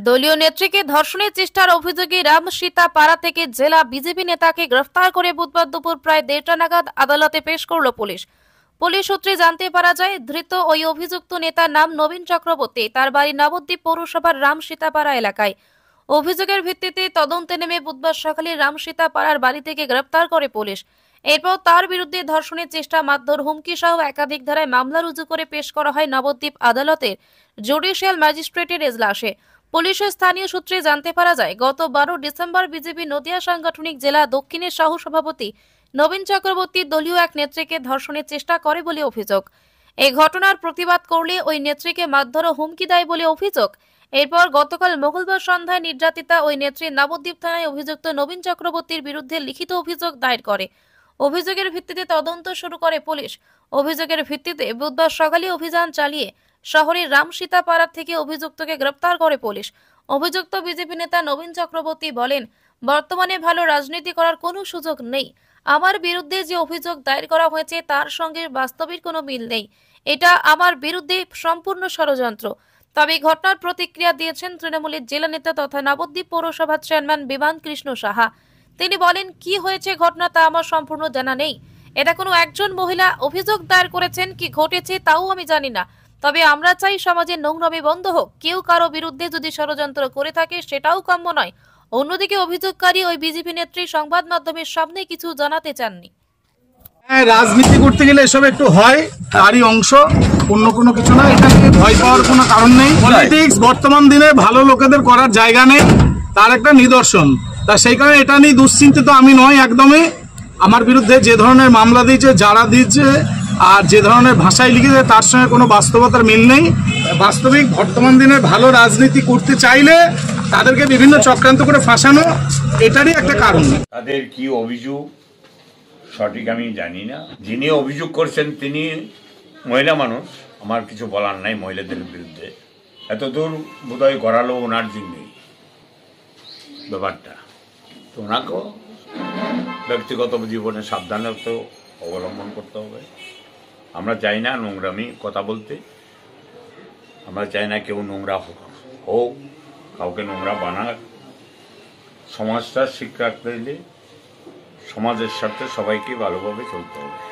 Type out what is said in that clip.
দলীয় নেত্রীকে ধর্ষণের চেষ্টার অভিযোগে রামসীতাপাড়া থেকে জেলা বিজেপি নেতাকে গ্রেফতার করে বুধবার দুপুর প্রায় 1:30টা নাগাদ আদালতে পেশ করল পুলিশ। পুলিশ সূত্রে জানতে পারা যায়, ধৃত ওই অভিযুক্ত নেতার নাম নবীন চক্রবর্তী। তার বাড়ি নবদ্বীপ পৌরসভার রামসীতাপাড়া এলাকায়। অভিযোগের ভিত্তিতে তদন্তে নেমে বুধবার সকালে রামসীতাপাড়ার বাড়ি থেকে গ্রেফতার করে পুলিশ। এরপর তার বিরুদ্ধে ধর্ষণের চেষ্টা, মারধর, হুমকি সহ একাধিক ধারায় মামলা রুজু করে পেশ করা হয় নবদ্বীপ আদালতের জুডিশিয়াল ম্যাজিস্ট্রেটের এজলাসে। পুলিশের স্থানীয় সূত্রে জানতে পারা যায়, গত 12 ডিসেম্বর বিজেপি নদিয়া সাংগঠনিক জেলা দক্ষিণের সহ সভাপতি নবীন চক্রবর্তী দলীয় এক নেত্রীকে ধর্ষণের চেষ্টা করে বলে অভিযোগ। এই ঘটনার প্রতিবাদ করলে ওই নেত্রীকে মারধর ও হুমকি দেয় বলে অভিযোগ। এরপর গতকাল মঙ্গলবার সন্ধ্যায় নির্যাতিতা ওই নেত্রী নবদ্বীপ থানায় অভিযুক্ত নবীন চক্রবর্তীর বিরুদ্ধে লিখিত অভিযোগ দায়ের করে। অভিযোগের ভিত্তিতে তদন্ত শুরু করে পুলিশ। অভিযোগের ভিত্তিতে বুধবার সকালে অভিযান চালিয়ে শহরের রামসীতাপাড়া থেকে অভিযুক্তকে গ্রেফতার করে পুলিশ। অভিযুক্ত বিজেপি নেতা নবীন চক্রবর্তী বলেন, বর্তমানে ভালো রাজনীতি করার কোনো সুযোগ নেই। আমার বিরুদ্ধে যে অভিযোগ দায়ের করা হয়েছে তার সঙ্গে বাস্তবিক কোনো মিল নেই। এটা আমার বিরুদ্ধে সম্পূর্ণ ষড়যন্ত্র। তবে ঘটনার প্রতিক্রিয়া দিয়েছেন তৃণমূলের জেলা নেতা তথা নবদ্বীপ পৌরসভার চেয়ারম্যান বিমান কৃষ্ণ সাহা। তিনি বলেন, কি হয়েছে ঘটনা তা আমার সম্পূর্ণ জানা নেই। এটা কোনো একজন মহিলা অভিযোগ দায়ের করেছেন, কি ঘটেছে তাও আমি জানি না। তবে আমরা চাই সমাজের নোংরামি বন্ধ হোক। কেউ কারো বিরুদ্ধে যদি ষড়যন্ত্র করে থাকে সেটাও কাম্য নয়। অন্যদিকে অভিযোগকারী ওই বিজেপি নেত্রী সংবাদ মাধ্যমের সামনে কিছু জানাতে চাননি। হ্যাঁ, রাজনীতি করতে গেলে এসব একটু হয়, তারই অংশ, অন্য কোনো কিছু না। এটা নিয়ে ভয় পাওয়ার কোনো কারণ নেই। পলিটিক্স বর্তমান দিনে ভালো লোকেদের করার জায়গা নেই, তার একটা নিদর্শন। তা সেই কারণে এটা নিয়ে দুশ্চিন্তিত আমি নয় একদমই। আমার বিরুদ্ধে যে ধরনের মামলা দিয়েছে, যারা দিয়েছে আর যে ধরনের ভাষায় লিখেছে তার সঙ্গে কোনো বাস্তবতার মিল নেই। বাস্তবিক বর্তমান দিনে ভালো রাজনীতি করতে চাইলে তাদেরকে বিভিন্ন চক্রান্ত করে ফাঁসানো এটারই একটা কারণ। তাদের কি অভিযোগ সঠিক আমি জানি না। যিনি অভিযোগ করছেন তিনি মহিলা মানুষ, আমার কিছু বলার নাই মহিলাদের বিরুদ্ধে। এত দূর বোধহয় করালো ওনার জন্যই ব্যাপারটা। তো ওনাকেও ব্যক্তিগত জীবনে সাবধানতা অবলম্বন করতে হবে। আমরা চাই না নোংরামি কথা বলতে, আমরা চাই না কেউ নোংরা হোক, কাউকে নোংরা বানাক। সমাজটা শিক্ষা দিলে সমাজের সাথে সবাইকে ভালোভাবে চলতে হবে।